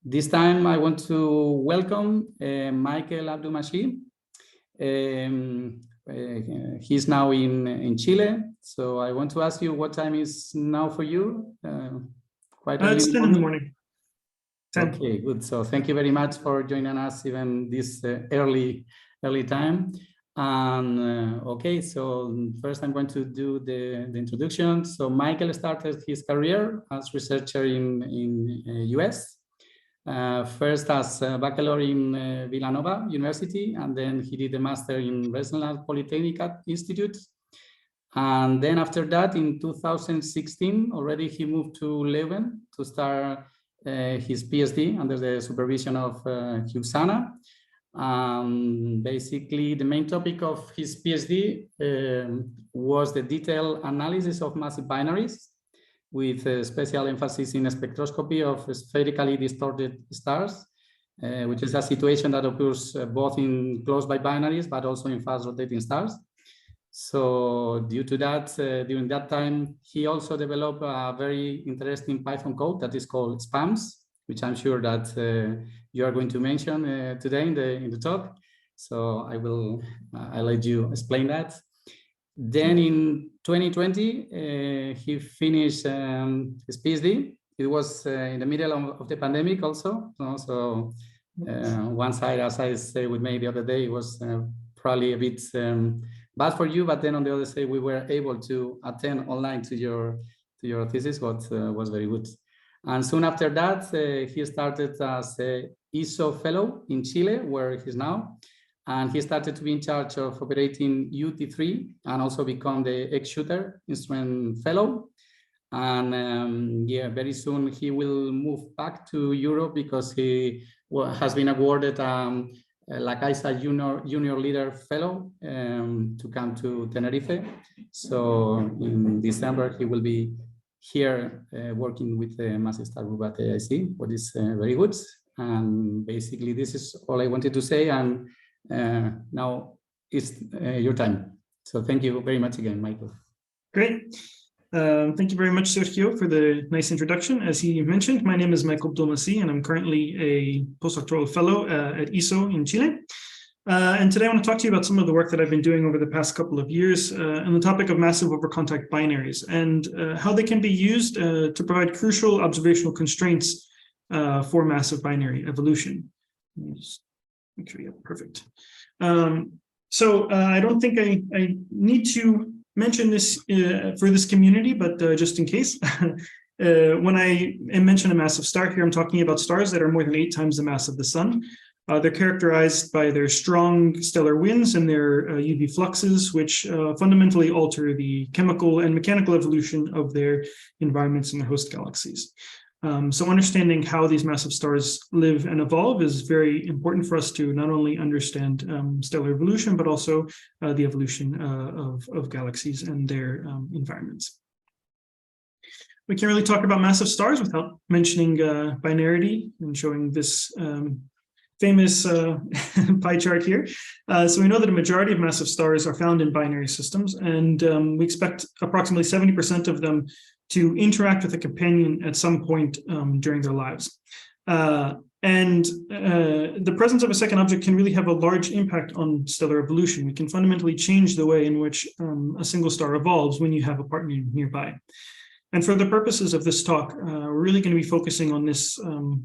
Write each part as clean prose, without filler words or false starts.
This time I want to welcome Michael Abdul-Masih. He's now in Chile. So I want to ask you what time is now for you? Quite early it's 10 in the morning. 10. Okay, good. So thank you very much for joining us even this early time. And okay, so first I'm going to do the introduction. So Michael started his career as researcher in US. First as a bachelor in Villanova University, and then he did a master in Regional Polytechnic Institute. And then after that, in 2016, already he moved to Leuven to start his PhD under the supervision of Hugh Sana. Basically, the main topic of his PhD was the detailed analysis of massive binaries, with a special emphasis in spectroscopy of spherically distorted stars, which is a situation that occurs both in close by binaries, but also in fast rotating stars. So due to that, during that time, he also developed a very interesting Python code that is called spams, which I'm sure that you are going to mention today in the talk. So I'll let you explain that. Then in 2020, he finished his PhD. It was in the middle of the pandemic also. So one side, as I say with May the other day, it was probably a bit bad for you, but then on the other side, we were able to attend online to your thesis, what was very good. And soon after that, he started as a ESO fellow in Chile, where he's now. And he started to be in charge of operating UT3 and also become the X-Shooter Instrument Fellow. And yeah, very soon he will move back to Europe because he has been awarded La Caixa Junior Leader Fellow to come to Tenerife. So in December, he will be here working with the Massive Star Group at AIC, what is very good. And basically, this is all I wanted to say. And now it's your time. So thank you very much again, Michael. Great. Thank you very much, Sergio, for the nice introduction. As he mentioned, my name is Michael Abdul-Masih, and I'm currently a postdoctoral fellow at ESO in Chile. And today I want to talk to you about some of the work that I've been doing over the past couple of years on the topic of massive overcontact binaries and how they can be used to provide crucial observational constraints for massive binary evolution. Just make sure you have perfect. So I don't think I need to mention this for this community, but just in case. When I mention a massive star here, I'm talking about stars that are more than 8 times the mass of the sun. They're characterized by their strong stellar winds and their UV fluxes, which fundamentally alter the chemical and mechanical evolution of their environments in the host galaxies. So understanding how these massive stars live and evolve is very important for us to not only understand stellar evolution, but also the evolution of galaxies and their environments. We can't really talk about massive stars without mentioning binarity and showing this famous pie chart here. So we know that a majority of massive stars are found in binary systems, and we expect approximately 70% of them to interact with a companion at some point during their lives. And the presence of a second object can really have a large impact on stellar evolution. We can fundamentally change the way in which a single star evolves when you have a partner nearby. And for the purposes of this talk, we're really going to be focusing on this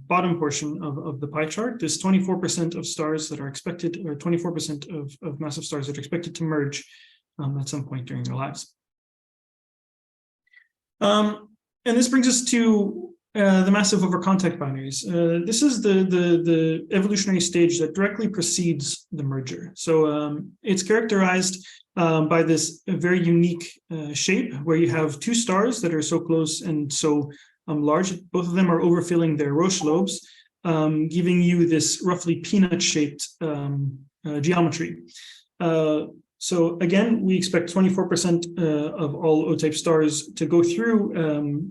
bottom portion of the pie chart, this 24% of stars that are expected, or 24% of massive stars that are expected to merge at some point during their lives. And this brings us to the massive overcontact binaries. This is the evolutionary stage that directly precedes the merger. So it's characterized by this very unique shape where you have 2 stars that are so close and so large. Both of them are overfilling their Roche lobes, giving you this roughly peanut-shaped geometry. So again, we expect 24% of all O-type stars to go through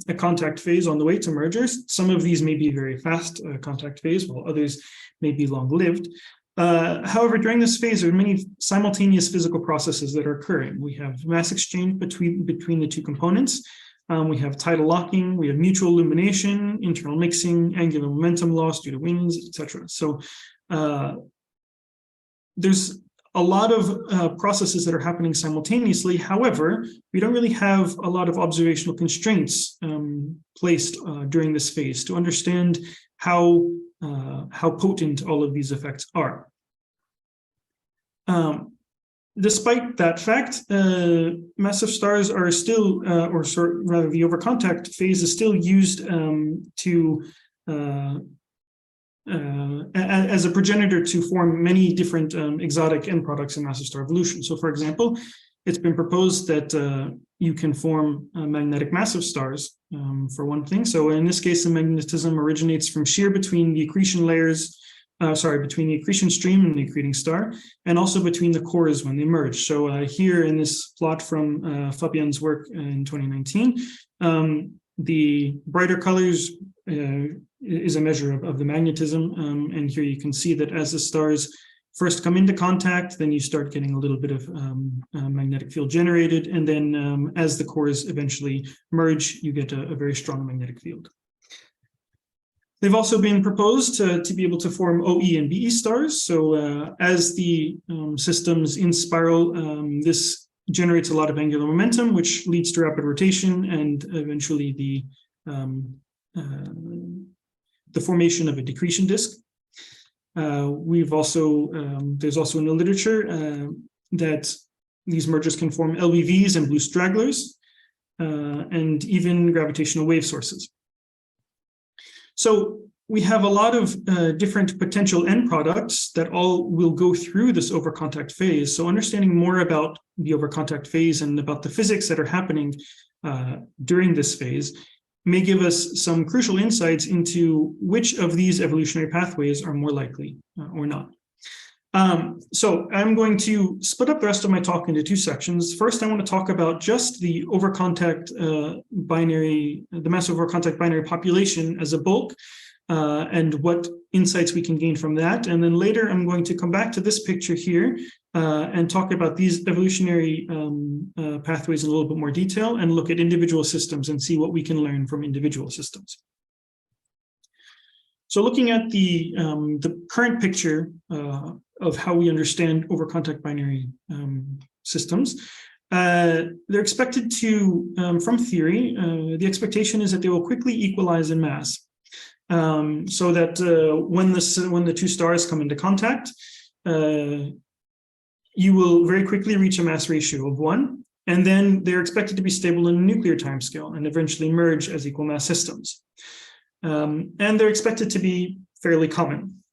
a contact phase on the way to mergers. Some of these may be very fast contact phase, while others may be long-lived. However, during this phase, there are many simultaneous physical processes that are occurring. We have mass exchange between the 2 components. We have tidal locking, we have mutual illumination, internal mixing, angular momentum loss due to winds, etc. So there's a lot of processes that are happening simultaneously. However, we don't really have a lot of observational constraints placed during this phase to understand how potent all of these effects are. Despite that fact, massive stars are still, rather the overcontact phase is still used as a progenitor to form many different exotic end products in massive star evolution. So for example, it's been proposed that you can form magnetic massive stars for one thing. So in this case, the magnetism originates from shear between the accretion layers, between the accretion stream and the accreting star, and also between the cores when they merge. So here in this plot from Fabian's work in 2019, the brighter colors is a measure of the magnetism. And here you can see that as the stars first come into contact, then you start getting a little bit of magnetic field generated. And then as the cores eventually merge, you get a very strong magnetic field. They've also been proposed to be able to form OE and BE stars. So as the systems in spiral, this generates a lot of angular momentum, which leads to rapid rotation and eventually the formation of a decretion disk. We've also, there's also in the literature that these mergers can form LBVs and blue stragglers, and even gravitational wave sources. So we have a lot of different potential end products that all will go through this overcontact phase. So understanding more about the overcontact phase and about the physics that are happening during this phase may give us some crucial insights into which of these evolutionary pathways are more likely or not. So I'm going to split up the rest of my talk into two sections. First, I want to talk about just the overcontact binary, the massive overcontact binary population as a bulk, and what insights we can gain from that. And then later, I'm going to come back to this picture here and talk about these evolutionary pathways in a little bit more detail and look at individual systems and see what we can learn from individual systems. So looking at the current picture of how we understand overcontact binary systems, they're expected to, from theory, the expectation is that they will quickly equalize in mass. So that when the two stars come into contact, you will very quickly reach a mass ratio of 1, and then they're expected to be stable in a nuclear timescale and eventually merge as equal mass systems. And they're expected to be fairly common.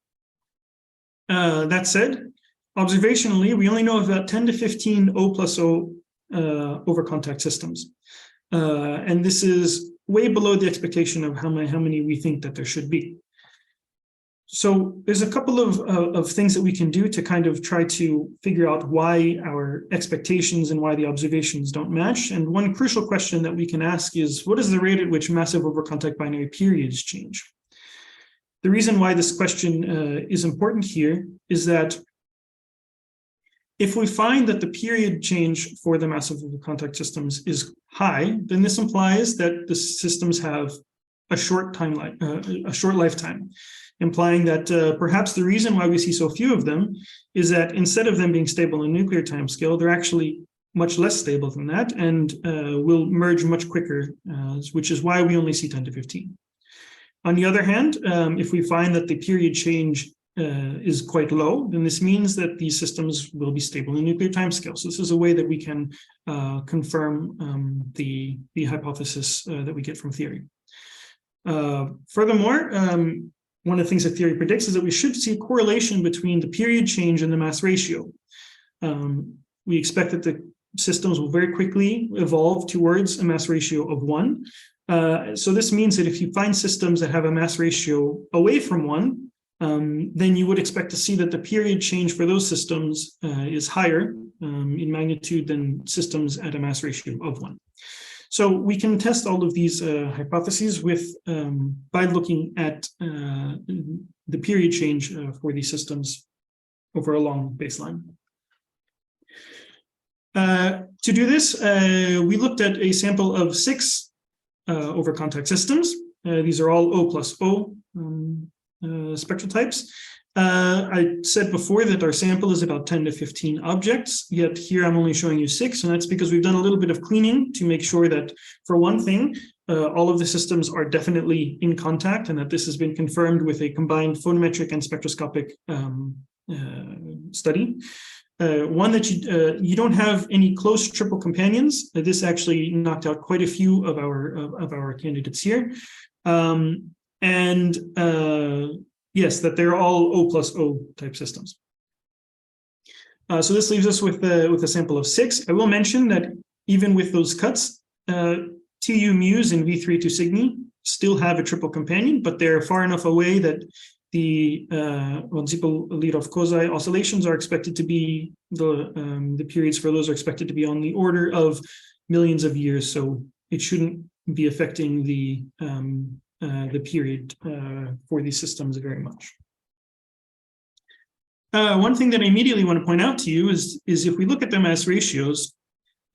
That said, observationally, we only know about 10 to 15 O+O overcontact systems. And this is way below the expectation of how many we think that there should be. So there's a couple of things that we can do to kind of try to figure out why our expectations and why the observations don't match. And one crucial question that we can ask is, what is the rate at which massive overcontact binary periods change? The reason why this question is important here is that if we find that the period change for the massive overcontact systems is high, then this implies that the systems have a short lifetime, implying that perhaps the reason why we see so few of them is that instead of them being stable in nuclear timescale, they're actually much less stable than that and will merge much quicker, which is why we only see 10 to 15. On the other hand, if we find that the period change is quite low, then this means that these systems will be stable in nuclear timescale. So this is a way that we can confirm the hypothesis that we get from theory. Furthermore, one of the things that theory predicts is that we should see a correlation between the period change and the mass ratio. We expect that the systems will very quickly evolve towards a mass ratio of 1. So this means that if you find systems that have a mass ratio away from 1, then you would expect to see that the period change for those systems is higher in magnitude than systems at a mass ratio of 1. So we can test all of these hypotheses by looking at the period change for these systems over a long baseline. To do this, we looked at a sample of 6 overcontact systems. These are all O plus O spectral types. I said before that our sample is about 10 to 15 objects, yet here I'm only showing you 6, and that's because we've done a little bit of cleaning to make sure that, for one thing, all of the systems are definitely in contact, and that this has been confirmed with a combined photometric and spectroscopic study. One that you don't have any close triple companions. This actually knocked out quite a few of our candidates here, yes, that they're all O plus O type systems. So this leaves us with a sample of 6. I will mention that even with those cuts, TU Muse and V3 to Cygni still have a triple companion, but they're far enough away that the Lidov-Kozai oscillations are expected to be, the periods for those are expected to be on the order of millions of years, so it shouldn't be affecting the period for these systems very much. One thing that I immediately want to point out to you is if we look at the mass ratios,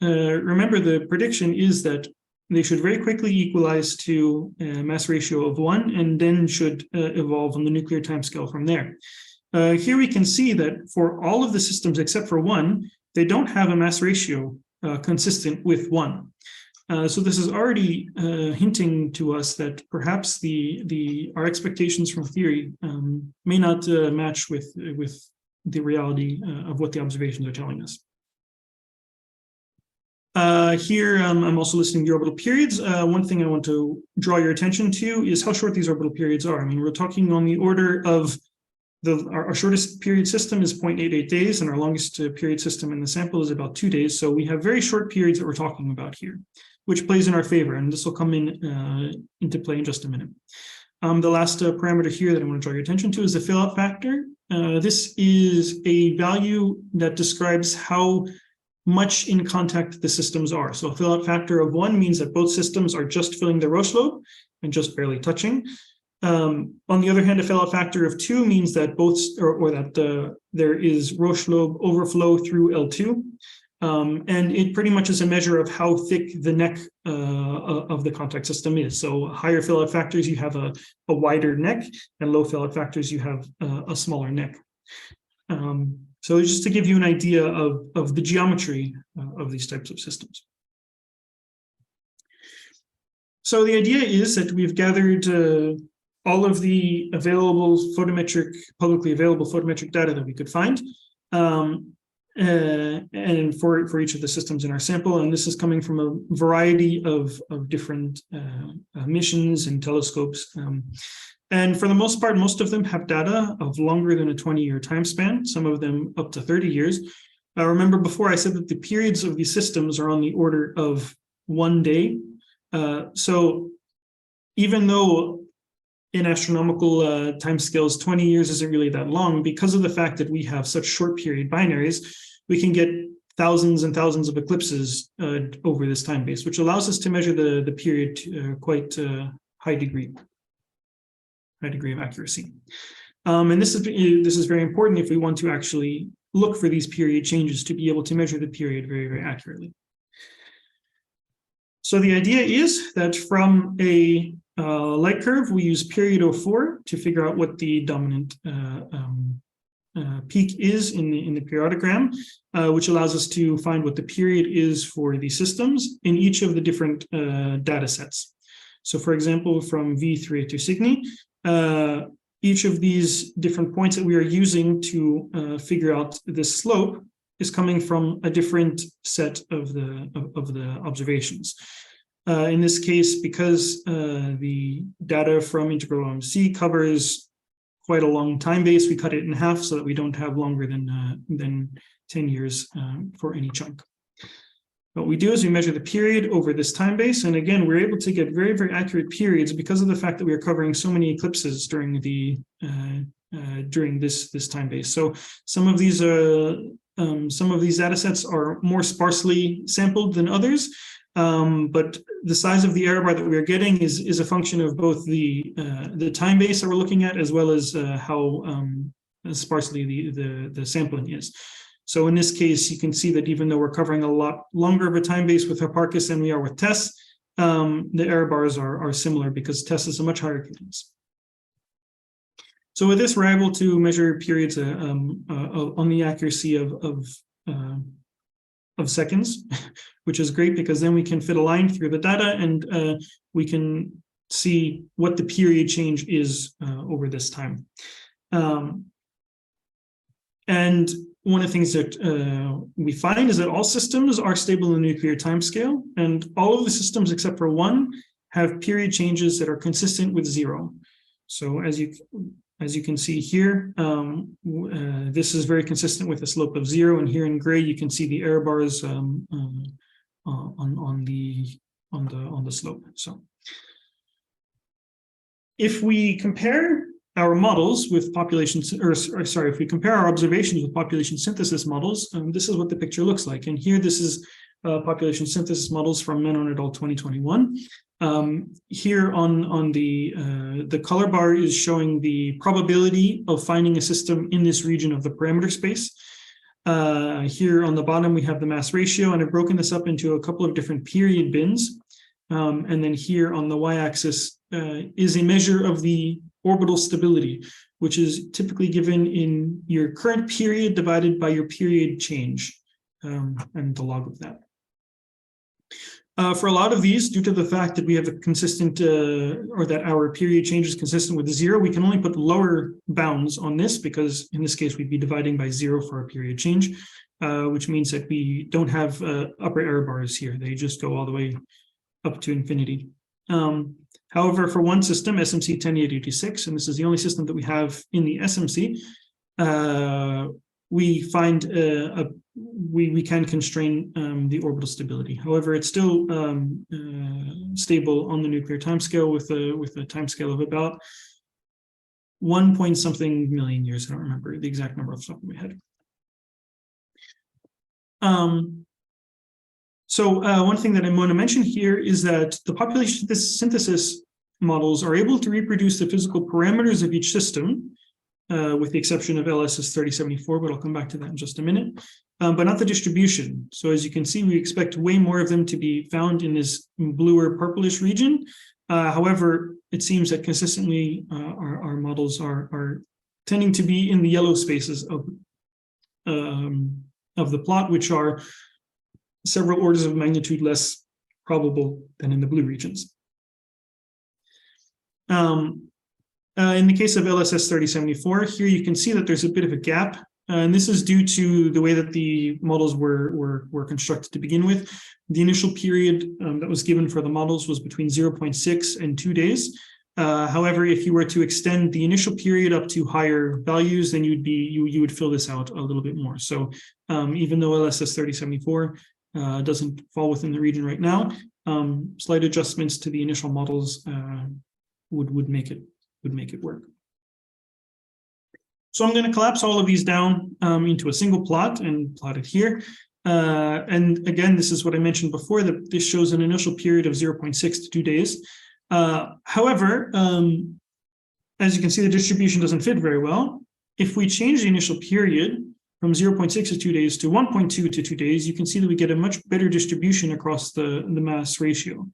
remember the prediction is that they should very quickly equalize to a mass ratio of 1 and then should evolve on the nuclear timescale from there. Here we can see that for all of the systems except for one, they don't have a mass ratio consistent with 1. So this is already hinting to us that perhaps our expectations from theory may not match with the reality of what the observations are telling us. Here, I'm also listing the orbital periods. One thing I want to draw your attention to is how short these orbital periods are. I mean, we're talking on the order of our shortest period system is 0.88 days, and our longest period system in the sample is about 2 days. So we have very short periods that we're talking about here, which plays in our favor, and this will come into play in just a minute. The last parameter here that I want to draw your attention to is the fill-out factor. This is a value that describes how much in contact the systems are. So a fill-out factor of 1 means that both systems are just filling the Roche lobe and just barely touching. On the other hand, a fill-out factor of 2 means that there is Roche lobe overflow through L2. And it pretty much is a measure of how thick the neck of the contact system is. So higher fill-out factors, you have a wider neck, and low fill-out factors, you have a smaller neck. So just to give you an idea of the geometry of these types of systems. So the idea is that we've gathered all of the publicly available photometric data that we could find. And for each of the systems in our sample, and this is coming from a variety of different missions and telescopes. And for the most part, most of them have data of longer than a 20-year time span, some of them up to 30 years. Remember before I said that the periods of these systems are on the order of 1 day. So even though in astronomical timescales, 20 years isn't really that long, because of the fact that we have such short period binaries, we can get thousands and thousands of eclipses over this time base, which allows us to measure the period to quite high degree of accuracy. And this is very important if we want to actually look for these period changes to be able to measure the period very, very accurately. So the idea is that from a light curve, we use period 04 to figure out what the dominant peak is in the periodogram, which allows us to find what the period is for the systems in each of the different data sets. So for example, from V3 to Cygni, each of these different points that we are using to figure out this slope is coming from a different set of the observations. In this case, because the data from integral OMC covers quite a long time base, we cut it in half so that we don't have longer than 10 years for any chunk. What we do is we measure the period over this time base, and again, we're able to get very, very accurate periods because of the fact that we are covering so many eclipses during this time base. So some of these data sets are more sparsely sampled than others. But the size of the error bar that we're getting is a function of both the time base that we're looking at, as well as how sparsely the sampling is. So in this case, you can see that even though we're covering a lot longer of a time base with Hipparchus than we are with TESS, the error bars are similar because test is a much higher cadence. So with this, we're able to measure periods on the accuracy of seconds, which is great because then we can fit a line through the data and we can see what the period change is over this time. And one of the things that we find is that all systems are stable in the nuclear timescale, and all of the systems except for one have period changes that are consistent with 0. So as you can see here, this is very consistent with a slope of 0, and here in gray you can see the error bars on the slope. So if we compare our models with population, if we compare our observations with population synthesis models, this is what the picture looks like. And here, this is population synthesis models from Menon et al. 2021. Here on the color bar is showing the probability of finding a system in this region of the parameter space. Here on the bottom, we have the mass ratio, and I've broken this up into a couple of different period bins. And then here on the y-axis is a measure of the orbital stability, which is typically given in your current period divided by your period change, and the log of that. For a lot of these, due to the fact that we have a consistent, or that our period change is consistent with 0, we can only put lower bounds on this because in this case, we'd be dividing by 0 for our period change, which means that we don't have upper error bars here. They just go all the way up to infinity. However, for one system, SMC 10886, and this is the only system that we have in the SMC, we find we can constrain the orbital stability. However, it's still stable on the nuclear timescale with a timescale of about 1 point something million years. I don't remember the exact number off the top of my head. So one thing that I want to mention here is that the population synthesis models are able to reproduce the physical parameters of each system, with the exception of LSS 3074, but I'll come back to that in just a minute, but not the distribution. So as you can see, we expect way more of them to be found in this bluer purplish region. However, it seems that consistently our models are tending to be in the yellow spaces of the plot, which are several orders of magnitude less probable than in the blue regions. In the case of LSS 3074, here you can see that there's a bit of a gap, and this is due to the way that the models were constructed to begin with. The initial period that was given for the models was between 0.6 and 2 days. However, if you were to extend the initial period up to higher values, then you would fill this out a little bit more. So even though LSS 3074 doesn't fall within the region right now, slight adjustments to the initial models would make it work. So I'm going to collapse all of these down into a single plot and plot it here. And again, this is what I mentioned before, that this shows an initial period of 0.6 to 2 days. However, as you can see, the distribution doesn't fit very well. If we change the initial period from 0.6 to 2 days to 1.2 to 2 days, you can see that we get a much better distribution across the mass ratio.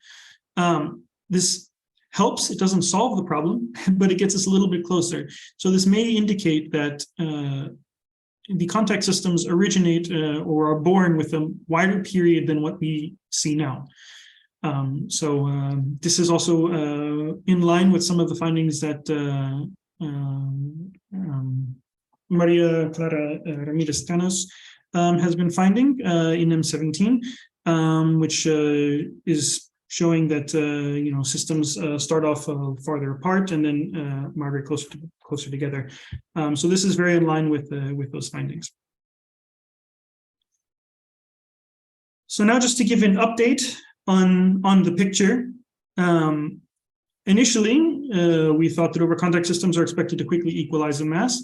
This helps. It doesn't solve the problem, but it gets us a little bit closer. So this may indicate that the contact systems originate or are born with a wider period than what we see now. This is also in line with some of the findings that Maria Clara Ramirez Canos has been finding in M17, which is showing that systems start off farther apart and then migrate closer together. So this is very in line with those findings. So now, just to give an update on the picture. Initially, we thought that overcontact systems are expected to quickly equalize the mass.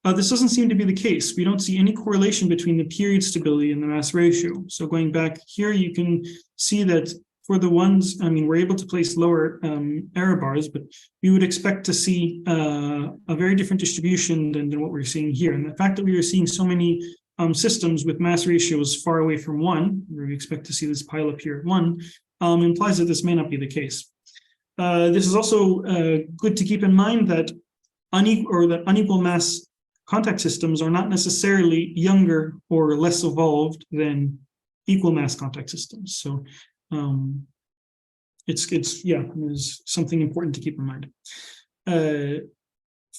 This doesn't seem to be the case. We don't see any correlation between the period stability and the mass ratio. So going back here, you can see that for the ones, we're able to place lower error bars, but we would expect to see a very different distribution than what we're seeing here. And the fact that we are seeing so many systems with mass ratios far away from 1, where we expect to see this pile up here at 1, implies that this may not be the case. This is also good to keep in mind that unequal mass contact systems are not necessarily younger or less evolved than equal mass contact systems. So there's something important to keep in mind.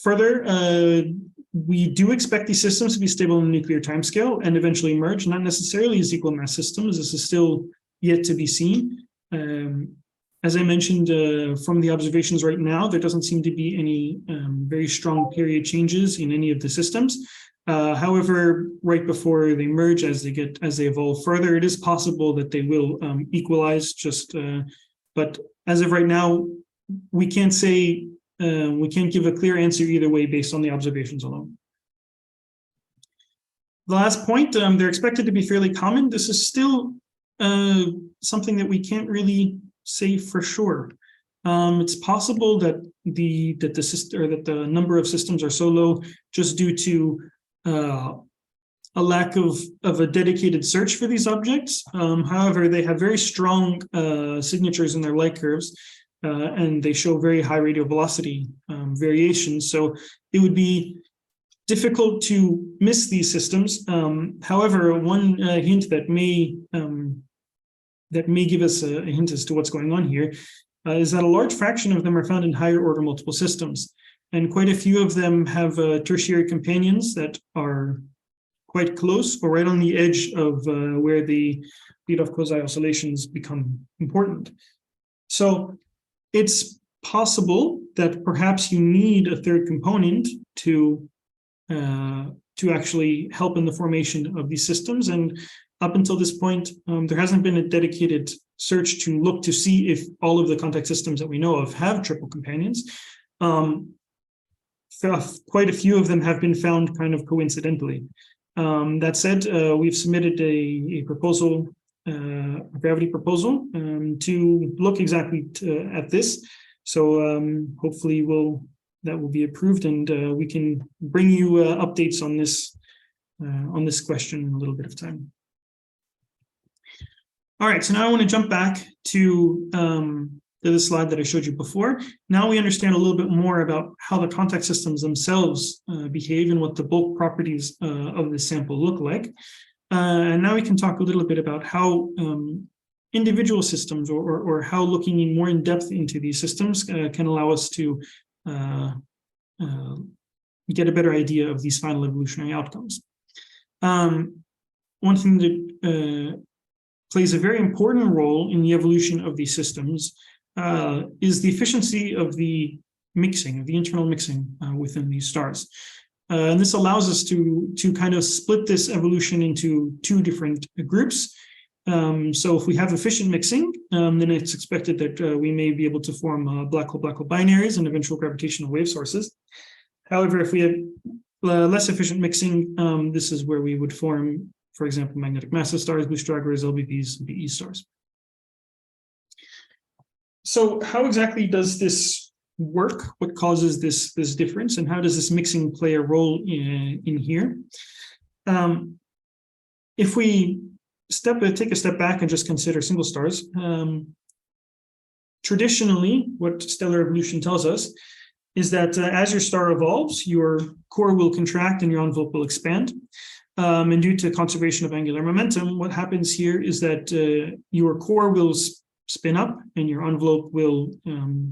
Further, we do expect these systems to be stable in the nuclear timescale and eventually emerge, not necessarily as equal mass systems. This is still yet to be seen. As I mentioned, from the observations right now, there doesn't seem to be any very strong period changes in any of the systems. However, right before they merge, as they evolve further, it is possible that they will equalize. But as of right now, we can't say. We can't give a clear answer either way based on the observations alone. The last point, they're expected to be fairly common. This is still something that we can't really say for sure. It's possible that the number of systems are so low just due to a lack of a dedicated search for these objects. However, they have very strong signatures in their light curves. And they show very high radial velocity variations. So it would be difficult to miss these systems. However, one hint that may give us a hint as to what's going on here is that a large fraction of them are found in higher order multiple systems. And quite a few of them have tertiary companions that are quite close or right on the edge of where the Lidov-Kozai oscillations become important. So it's possible that perhaps you need a third component to actually help in the formation of these systems. And up until this point, there hasn't been a dedicated search to look to see if all of the contact systems that we know of have triple companions. Quite a few of them have been found kind of coincidentally. That said, we've submitted a proposal, a gravity proposal, to look exactly at this. So hopefully that will be approved, and we can bring you updates on this question in a little bit of time. All right, so now I want to jump back to the slide that I showed you before. Now we understand a little bit more about how the contact systems themselves behave and what the bulk properties of the sample look like. And now we can talk a little bit about how individual systems or how looking in more in depth into these systems can allow us to get a better idea of these final evolutionary outcomes. One thing that plays a very important role in the evolution of these systems is the efficiency of the mixing, of the internal mixing within these stars. And this allows us to kind of split this evolution into two different groups. So if we have efficient mixing, then it's expected that we may be able to form black hole binaries and eventual gravitational wave sources. However, if we have less efficient mixing, this is where we would form, for example, magnetic massive stars, blue stragglers, LBPs, and BE stars. So how exactly does this work? What causes this difference, and how does this mixing play a role in here? If we take a step back and just consider single stars, traditionally, what stellar evolution tells us is that as your star evolves, your core will contract and your envelope will expand. And due to conservation of angular momentum, what happens here is that your core will spin up and your envelope will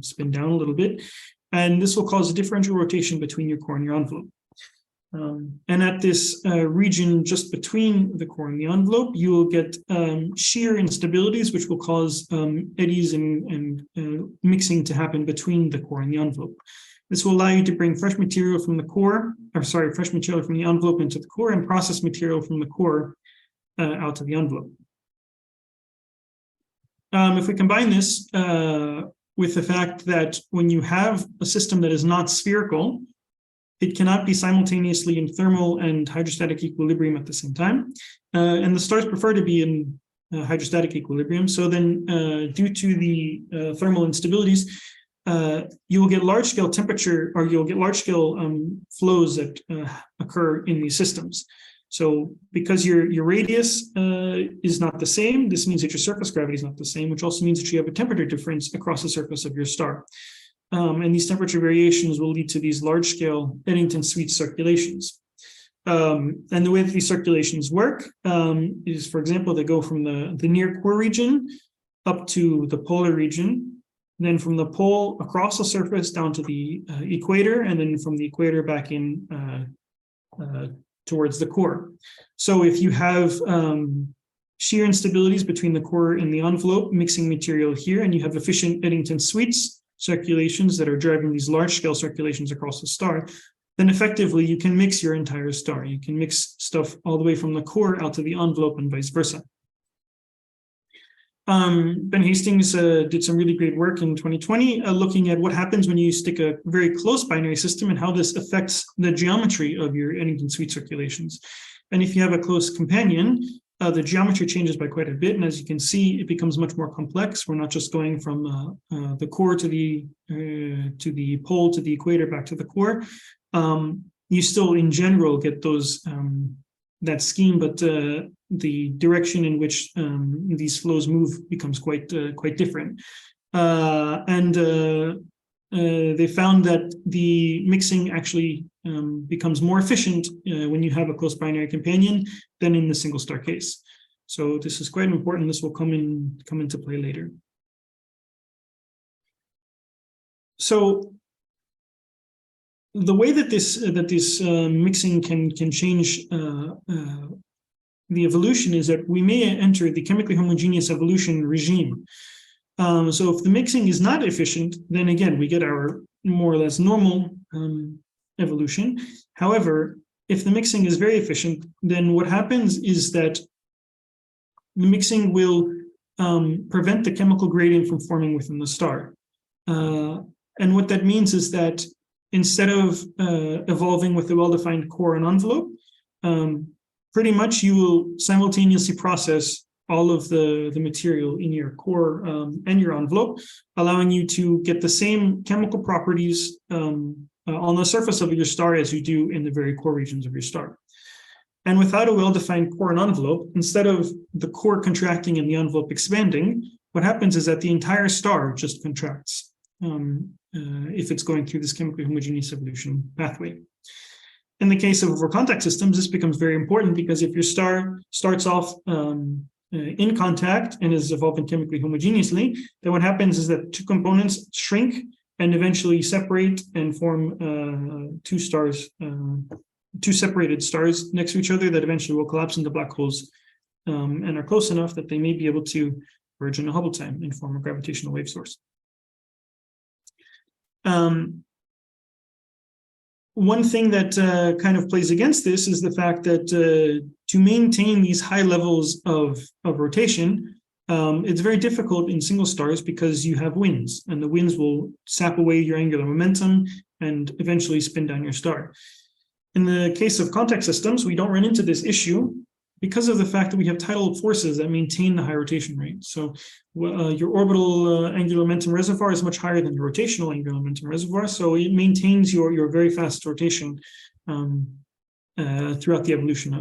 spin down a little bit. And this will cause a differential rotation between your core and your envelope. And at this region just between the core and the envelope, you will get shear instabilities, which will cause eddies and mixing to happen between the core and the envelope. This will allow you to bring fresh material from the envelope into the core and process material from the core out to the envelope. If we combine this with the fact that when you have a system that is not spherical, it cannot be simultaneously in thermal and hydrostatic equilibrium at the same time. And the stars prefer to be in hydrostatic equilibrium. So then due to the thermal instabilities, you will get large-scale temperature, or you'll get large-scale flows that occur in these systems. So because your radius is not the same, this means that your surface gravity is not the same, which also means that you have a temperature difference across the surface of your star. And these temperature variations will lead to these large-scale Eddington-Sweet circulations. And the way that these circulations work is, for example, they go from the near core region up to the polar region, then from the pole across the surface down to the equator, and then from the equator back in towards the core. So if you have shear instabilities between the core and the envelope mixing material here, and you have efficient Eddington-Sweets circulations that are driving these large-scale circulations across the star, then effectively you can mix your entire star. You can mix stuff all the way from the core out to the envelope and vice versa. Ben Hastings did some really great work in 2020 looking at what happens when you stick a very close binary system and how this affects the geometry of your Eddington-Sweet circulations. And if you have a close companion, the geometry changes by quite a bit. And as you can see, it becomes much more complex. We're not just going from the core to the pole to the equator back to the core. You still, in general, get those that scheme, but the direction in which these flows move becomes quite different. They found that the mixing actually becomes more efficient when you have a close binary companion than in the single star case. So this is quite important. This will come into play later. So the way that this mixing can change the evolution is that we may enter the chemically homogeneous evolution regime. So if the mixing is not efficient, then again, we get our more or less normal evolution. However, if the mixing is very efficient, then what happens is that the mixing will prevent the chemical gradient from forming within the star. And what that means is that instead of evolving with a well-defined core and envelope, pretty much you will simultaneously process all of the material in your core and your envelope, allowing you to get the same chemical properties on the surface of your star as you do in the very core regions of your star. And without a well-defined core and envelope, instead of the core contracting and the envelope expanding, what happens is that the entire star just contracts if it's going through this chemically homogeneous evolution pathway. In the case of overcontact systems, this becomes very important because if your star starts off in contact and is evolving chemically homogeneously, then what happens is that two components shrink and eventually separate and form two separated stars next to each other that eventually will collapse into black holes and are close enough that they may be able to merge in a Hubble time and form a gravitational wave source. One thing that kind of plays against this is the fact that to maintain these high levels of rotation, it's very difficult in single stars because you have winds, and the winds will sap away your angular momentum and eventually spin down your star. In the case of contact systems, we don't run into this issue because of the fact that we have tidal forces that maintain the high rotation rate. So your orbital angular momentum reservoir is much higher than the rotational angular momentum reservoir, so it maintains your very fast rotation throughout the evolution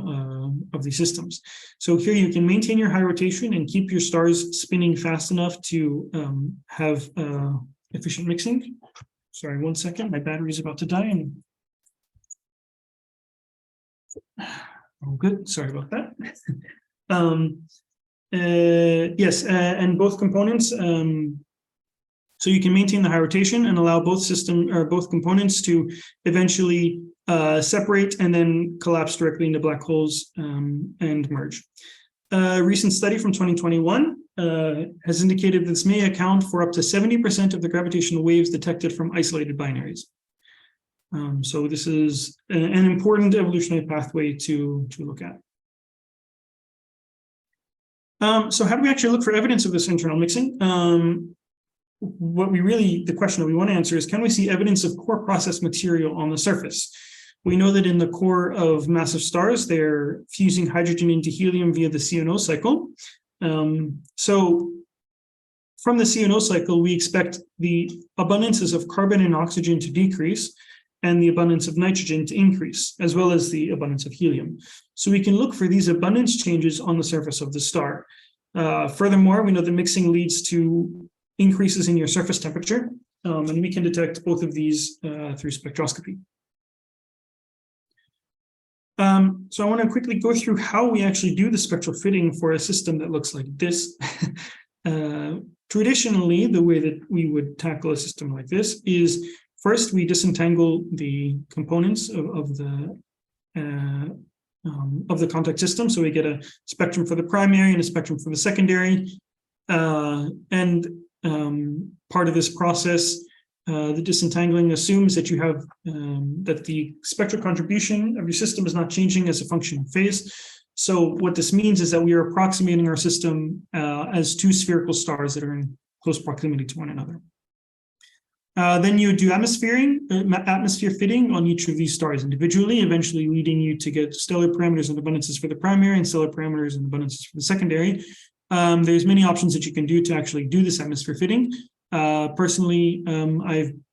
of these systems. So here you can maintain your high rotation and keep your stars spinning fast enough to have efficient mixing. Sorry, 1 second, my battery is about to die. Oh, good. Sorry about that. Yes, and both components. So you can maintain the high rotation and allow both components to eventually separate and then collapse directly into black holes and merge. A recent study from 2021 has indicated this may account for up to 70% of the gravitational waves detected from isolated binaries. So this is an important evolutionary pathway to look at. So how do we actually look for evidence of this internal mixing? The question that we want to answer is, can we see evidence of core process material on the surface? We know that in the core of massive stars, they're fusing hydrogen into helium via the C&O cycle. So from the C&O cycle, we expect the abundances of carbon and oxygen to decrease, and the abundance of nitrogen to increase, as well as the abundance of helium. So we can look for these abundance changes on the surface of the star. Furthermore, we know that mixing leads to increases in your surface temperature, and we can detect both of these through spectroscopy. So I want to quickly go through how we actually do the spectral fitting for a system that looks like this. Traditionally, the way that we would tackle a system like this is first we disentangle the components of the contact system. So we get a spectrum for the primary and a spectrum for the secondary. And part of this process, the disentangling assumes that you have that the spectral contribution of your system is not changing as a function of phase. So what this means is that we are approximating our system as two spherical stars that are in close proximity to one another. Then you do atmosphere fitting on each of these stars individually, eventually leading you to get stellar parameters and abundances for the primary and stellar parameters and abundances for the secondary. There's many options that you can do to actually do this atmosphere fitting. Personally,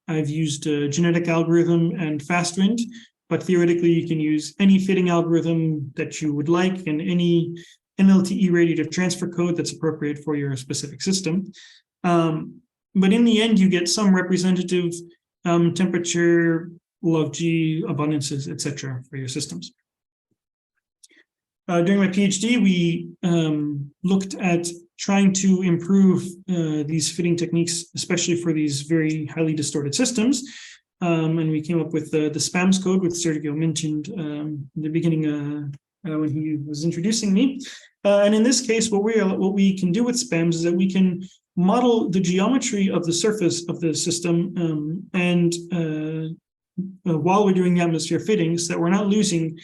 I've used a genetic algorithm and FastWind, but theoretically you can use any fitting algorithm that you would like and any NLTE radiative transfer code that's appropriate for your specific system. But in the end, you get some representative temperature, log G, abundances, etc. for your systems. During my PhD, we looked at trying to improve these fitting techniques, especially for these very highly distorted systems. And we came up with the SPAMS code, which Sergio mentioned in the beginning when he was introducing me. And in this case, what we can do with SPAMS is that we can model the geometry of the surface of the system and while we're doing the atmosphere fittings, that we're not losing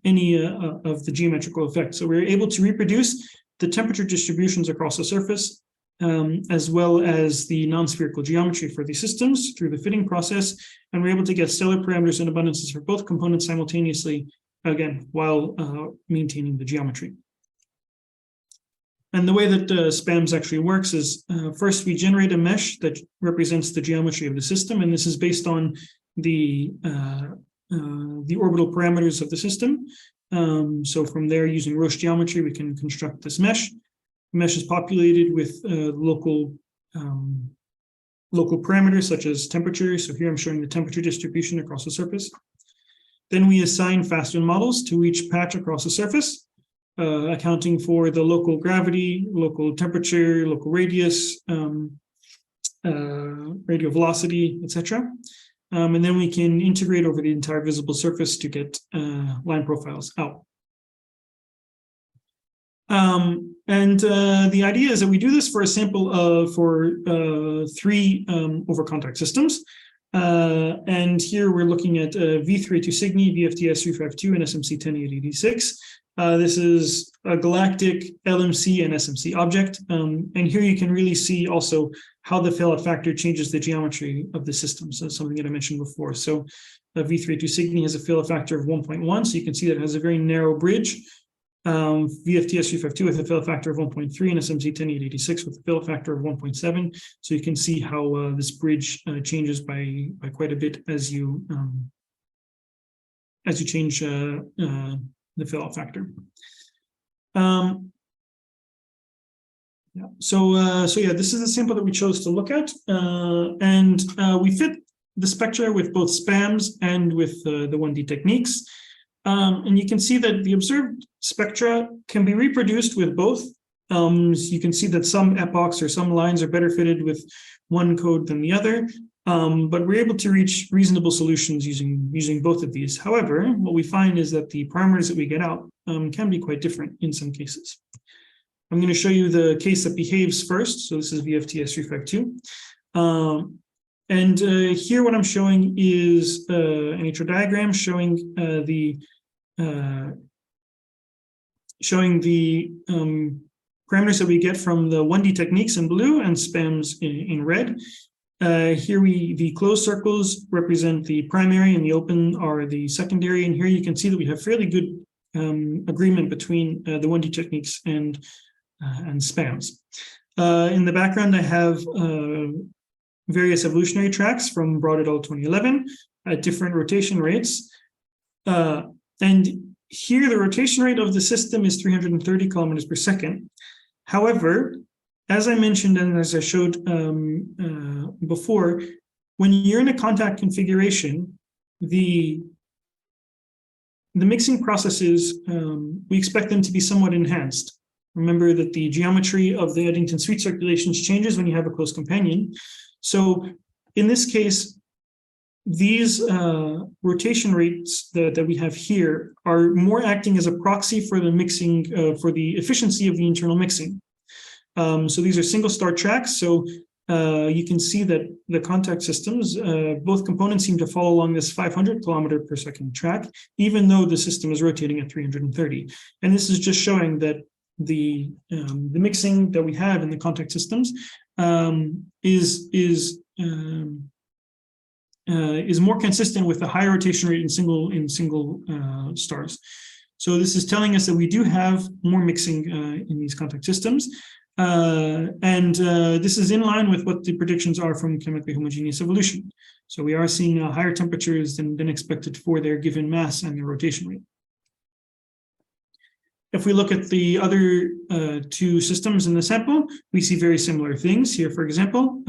any of the geometrical effects. So we're able to reproduce the temperature distributions across the surface, as well as the non-spherical geometry for these systems through the fitting process. And we're able to get stellar parameters and abundances for both components simultaneously, again, while maintaining the geometry. And the way that SPAMS actually works is first we generate a mesh that represents the geometry of the system, and this is based on the orbital parameters of the system. So from there, using Roche geometry, we can construct this mesh. The mesh is populated with local parameters such as temperature. So here I'm showing the temperature distribution across the surface. Then we assign FastWind models to each patch across the surface, accounting for the local gravity, local temperature, local radius, radial velocity, etc. And then we can integrate over the entire visible surface to get line profiles out. The idea is that we do this for a sample for 3 overcontact systems. And here we're looking at V382 Cygni, VFTS 352, and SMC 10886. This is a galactic LMC and SMC object. And here you can really see also how the fallout factor changes the geometry of the system. So something that I mentioned before. So V382 Cygni has a fallout factor of 1.1. So you can see that it has a very narrow bridge. VFTS 352 with a fallout factor of 1.3 and SMC 10886 with a fallout factor of 1.7. So you can see how this bridge changes by quite a bit as you change the fallout factor. So this is the sample that we chose to look at, and we fit the spectra with both SPAMS and with the 1D techniques. And you can see that the observed spectra can be reproduced with both. So you can see that some epochs or some lines are better fitted with one code than the other, but we're able to reach reasonable solutions using both of these. However, what we find is that the parameters that we get out can be quite different in some cases. I'm going to show you the case that behaves first. So this is VFTS 352. And here what I'm showing is an intro diagram showing the parameters that we get from the 1D techniques in blue and SPAMS in red. Here the closed circles represent the primary and the open are the secondary. And here you can see that we have fairly good agreement between the 1D techniques and SPAMS. In the background, I have various evolutionary tracks from Broad et al. 2011. at different rotation rates. And here the rotation rate of the system is 330 kilometers per second. However, as I mentioned and as I showed before, when you're in a contact configuration, the mixing processes, we expect them to be somewhat enhanced. Remember that the geometry of the Eddington sweep circulations changes when you have a close companion. So in this case, these rotation rates that we have here are more acting as a proxy for the mixing, for the efficiency of the internal mixing. So these are single star tracks. So you can see that the contact systems, both components seem to fall along this 500 kilometer per second track, even though the system is rotating at 330. And this is just showing that the mixing that we have in the contact systems is more consistent with the high rotation rate in single stars. So this is telling us that we do have more mixing in these contact systems. This is in line with what the predictions are from chemically homogeneous evolution. So we are seeing higher temperatures than expected for their given mass and their rotation rate. If we look at the other two systems in the sample, we see very similar things here. For example,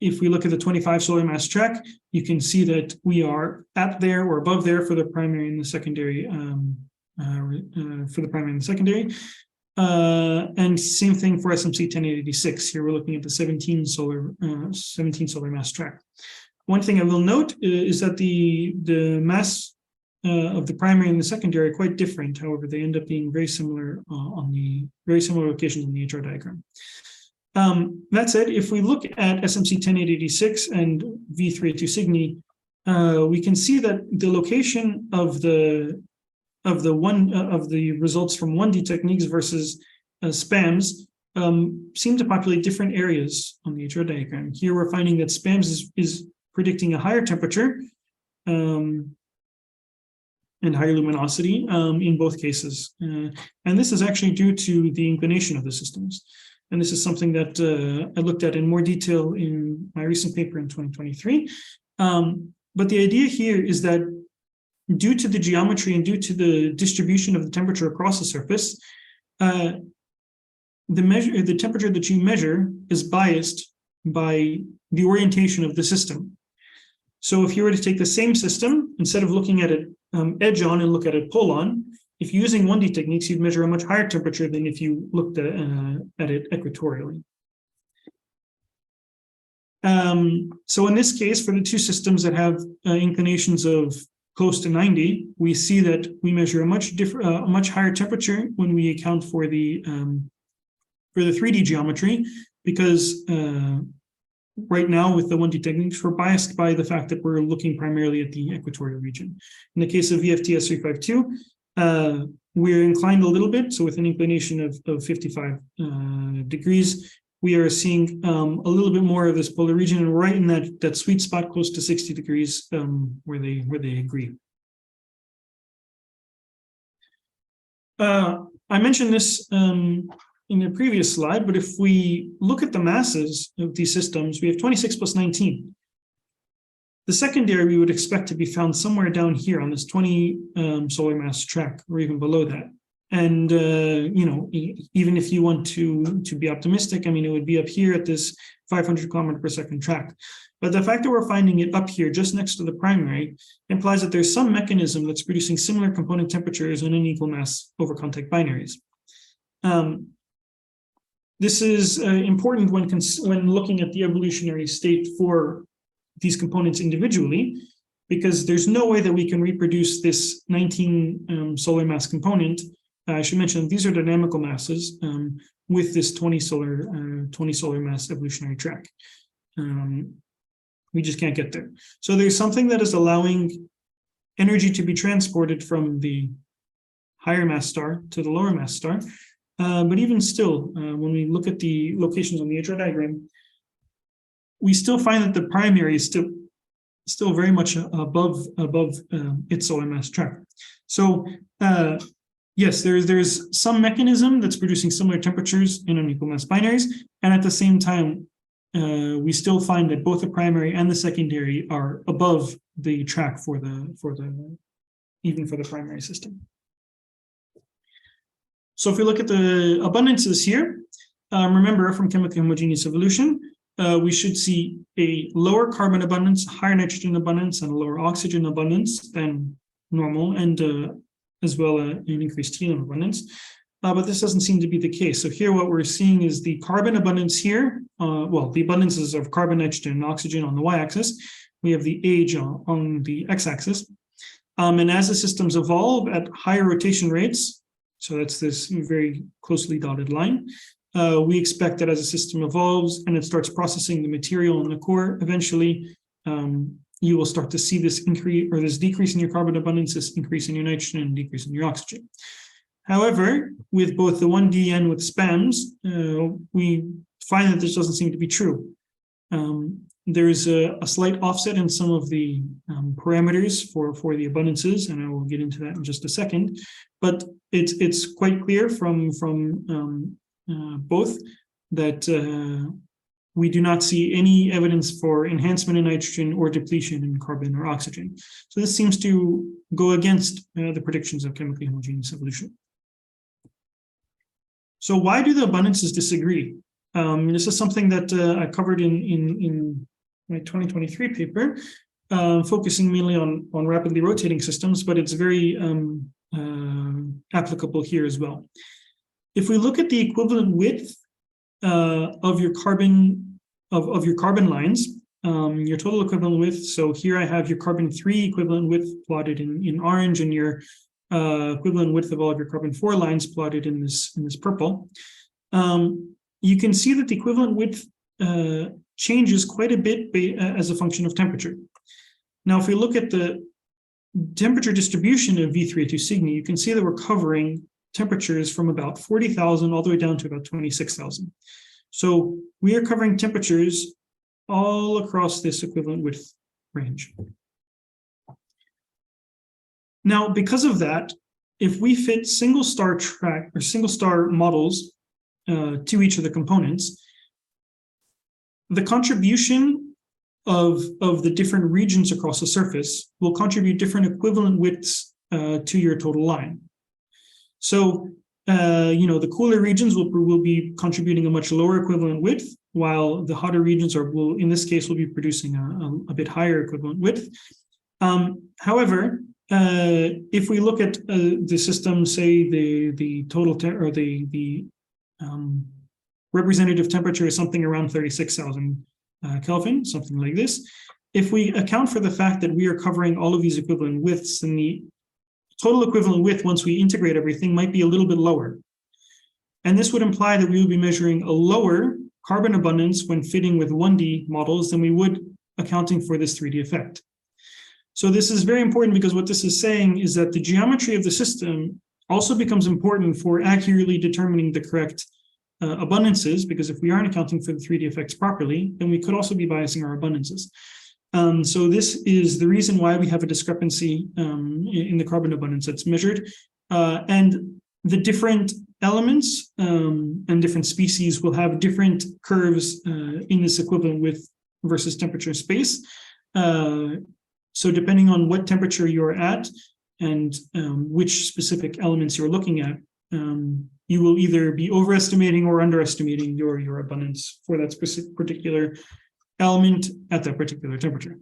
if we look at the 25 solar mass track, you can see that we are at there or above there for the primary and the secondary. And same thing for SMC 1086. Here we're looking at the 17 solar mass track. One thing I will note is that the mass of the primary and the secondary are quite different. However, they end up being very similar locations on the HR diagram. That said, if we look at SMC 10886 and V382 Cygni, we can see that the location of the results from 1D techniques versus SPAMs seem to populate different areas on the HR diagram. Here we're finding that SPAMs is predicting a higher temperature and higher luminosity in both cases. And this is actually due to the inclination of the systems. And this is something that I looked at in more detail in my recent paper in 2023. But the idea here is that due to the geometry and due to the distribution of the temperature across the surface, the temperature that you measure is biased by the orientation of the system. So if you were to take the same system, instead of looking at it edge on and look at it pole on, if you're using 1D techniques, you'd measure a much higher temperature than if you looked at it equatorially. So in this case, for the two systems that have inclinations of close to 90, we see that we measure a much higher temperature when we account for the 3D geometry, because right now with the 1D techniques, we're biased by the fact that we're looking primarily at the equatorial region. In the case of VFTS 352, we're inclined a little bit, so with an inclination of 55 degrees, we are seeing a little bit more of this polar region, and right in that sweet spot close to 60 degrees where they agree. I mentioned this in the previous slide, but if we look at the masses of these systems, we have 26 plus 19. The secondary we would expect to be found somewhere down here on this 20 solar mass track, or even below that. And even if you want to be optimistic, I mean, it would be up here at this 500 kilometer per second track. But the fact that we're finding it up here just next to the primary implies that there's some mechanism that's producing similar component temperatures in unequal mass overcontact binaries. This is important when looking at the evolutionary state for these components individually, because there's no way that we can reproduce this 19 solar mass component. I should mention these are dynamical masses with this 20 solar mass evolutionary track. We just can't get there. So there's something that is allowing energy to be transported from the higher mass star to the lower mass star. But even still, when we look at the locations on the HR diagram, we still find that the primary is still very much above its solar mass track. So yes, there's some mechanism that's producing similar temperatures in unequal mass binaries, and at the same time, we still find that both the primary and the secondary are above the track even for the primary system. So if we look at the abundances here, remember from chemically homogeneous evolution, we should see a lower carbon abundance, higher nitrogen abundance, and a lower oxygen abundance than normal, and as well an increased helium abundance. But this doesn't seem to be the case. So here what we're seeing is the carbon abundance here, well, the abundances of carbon, nitrogen, and oxygen on the y-axis. We have the age on the x-axis. And as the systems evolve at higher rotation rates, so that's this very closely dotted line, we expect that as a system evolves and it starts processing the material in the core, eventually you will start to see this increase or this decrease in your carbon abundance, this increase in your nitrogen, and decrease in your oxygen. However, with both the 1D and with SPAMs, we find that this doesn't seem to be true. There's a slight offset in some of the parameters for the abundances, and I will get into that in just a second. But it's quite clear from both that we do not see any evidence for enhancement in nitrogen or depletion in carbon or oxygen. So this seems to go against the predictions of chemically homogeneous evolution. So why do the abundances disagree? This is something that I covered in my 2023 paper, focusing mainly on rapidly rotating systems, but it's very applicable here as well. If we look at the equivalent width of your carbon lines, your total equivalent width. So here I have your carbon-3 equivalent width plotted in orange, and your equivalent width of all of your carbon-4 lines plotted in this purple. You can see that the equivalent width changes quite a bit as a function of temperature. Now, if we look at the temperature distribution of V382 Cygni, you can see that we're covering temperatures from about 40,000 all the way down to about 26,000. So we are covering temperatures all across this equivalent width range. Now, because of that, if we fit single star track or single star models to each of the components, the contribution of the different regions across the surface will contribute different equivalent widths to your total line. So, the cooler regions will be contributing a much lower equivalent width, while the hotter regions will, in this case, will be producing a bit higher equivalent width. However, if we look at the system, say the total or the representative temperature is something around 36,000 Kelvin, something like this. If we account for the fact that we are covering all of these equivalent widths, then the total equivalent width, once we integrate everything, might be a little bit lower. And this would imply that we would be measuring a lower carbon abundance when fitting with 1D models than we would accounting for this 3D effect. So this is very important because what this is saying is that the geometry of the system also becomes important for accurately determining the correct abundances, because if we aren't accounting for the 3D effects properly, then we could also be biasing our abundances. So this is the reason why we have a discrepancy in the carbon abundance that's measured. And the different elements and different species will have different curves in this equivalent width versus temperature space. So depending on what temperature you're at and which specific elements you're looking at, you will either be overestimating or underestimating your abundance for that specific particular element at that particular temperature.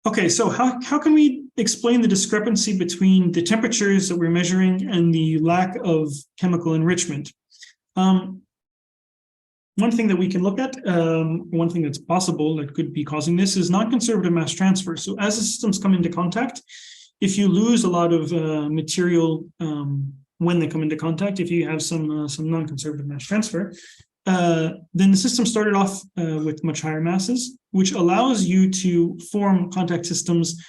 Okay, so how can we explain the discrepancy between the temperatures that we're measuring and the lack of chemical enrichment? One thing that we can look at, one thing that's possible that could be causing this is non-conservative mass transfer. So as the systems come into contact, if you lose a lot of material when they come into contact, if you have some non-conservative mass transfer, then the system started off with much higher masses, which allows you to form contact systems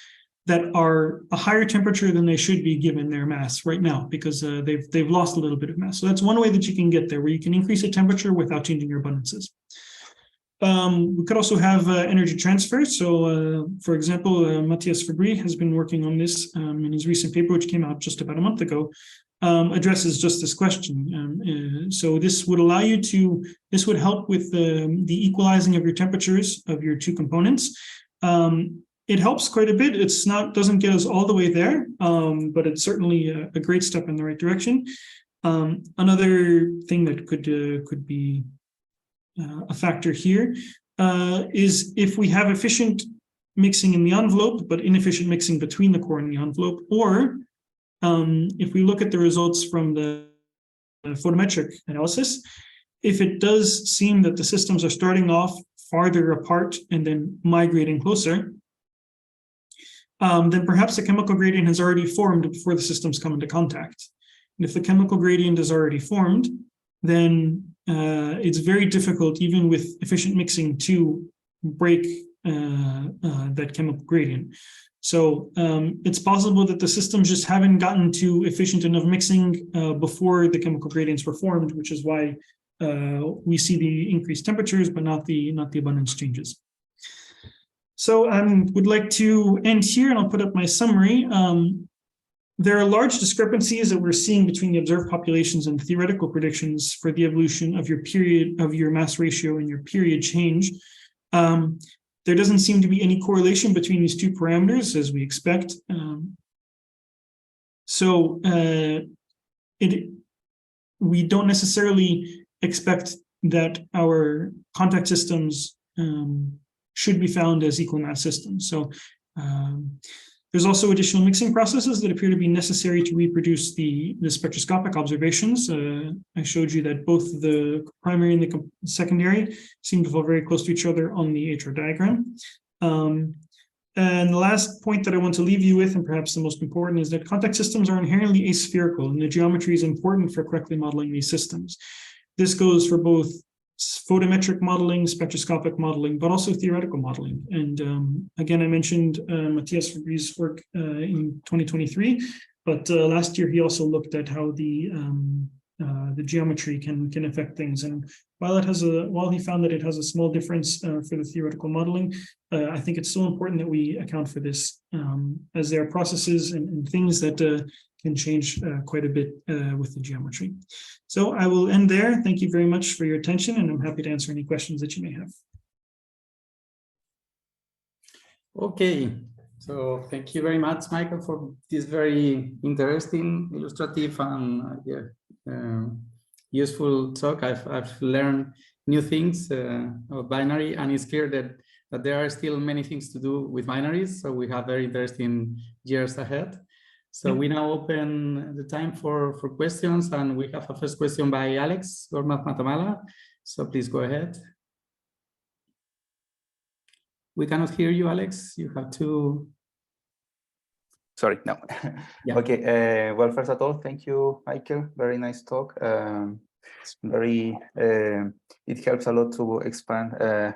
that are a higher temperature than they should be given their mass right now, because they've lost a little bit of mass. So that's one way that you can get there, where you can increase the temperature without changing your abundances. We could also have energy transfer. So, for example, Matthias Fabry has been working on this in his recent paper, which came out just about a month ago, addresses just this question. So this would allow you to, this would help with the equalizing of your temperatures of your two components. It helps quite a bit. It's not, doesn't get us all the way there, but it's certainly a great step in the right direction. Another thing that could be a factor here is if we have efficient mixing in the envelope, but inefficient mixing between the core and the envelope, or if we look at the results from the photometric analysis, if it does seem that the systems are starting off farther apart and then migrating closer, then perhaps the chemical gradient has already formed before the systems come into contact. And if the chemical gradient is already formed, then it's very difficult, even with efficient mixing, to break that chemical gradient. So it's possible that the systems just haven't gotten to efficient enough mixing before the chemical gradients were formed, which is why we see the increased temperatures, but not the abundance changes. So I would like to end here, and I'll put up my summary. There are large discrepancies that we're seeing between the observed populations and theoretical predictions for the evolution of your period, of your mass ratio and your period change. There doesn't seem to be any correlation between these two parameters, as we expect. We don't necessarily expect that our contact systems should be found as equal mass systems. So there's also additional mixing processes that appear to be necessary to reproduce the spectroscopic observations. I showed you that both the primary and the secondary seem to fall very close to each other on the HR diagram. And the last point that I want to leave you with, and perhaps the most important, is that contact systems are inherently aspherical, and the geometry is important for correctly modeling these systems. This goes for both photometric modeling, spectroscopic modeling, but also theoretical modeling. And again, I mentioned Matthias Fabri's work in 2023, but last year he also looked at how the geometry can affect things. And while he found that it has a small difference for the theoretical modeling, I think it's still important that we account for this, as there are processes and things that can change quite a bit with the geometry. So I will end there. Thank you very much for your attention, and I'm happy to answer any questions that you may have. Okay, so thank you very much, Michael, for this very interesting, illustrative, and useful talk. I've learned new things about binary, and it's clear that there are still many things to do with binaries. So we have very interesting years ahead. So we now open the time for questions, and we have a first question by Alex Gormaz Matamala. So please go ahead. We cannot hear you, Alex. You have to. Sorry, no. Yeah. Okay. Well, first of all, thank you, Michael. Very nice talk. It helps a lot to expand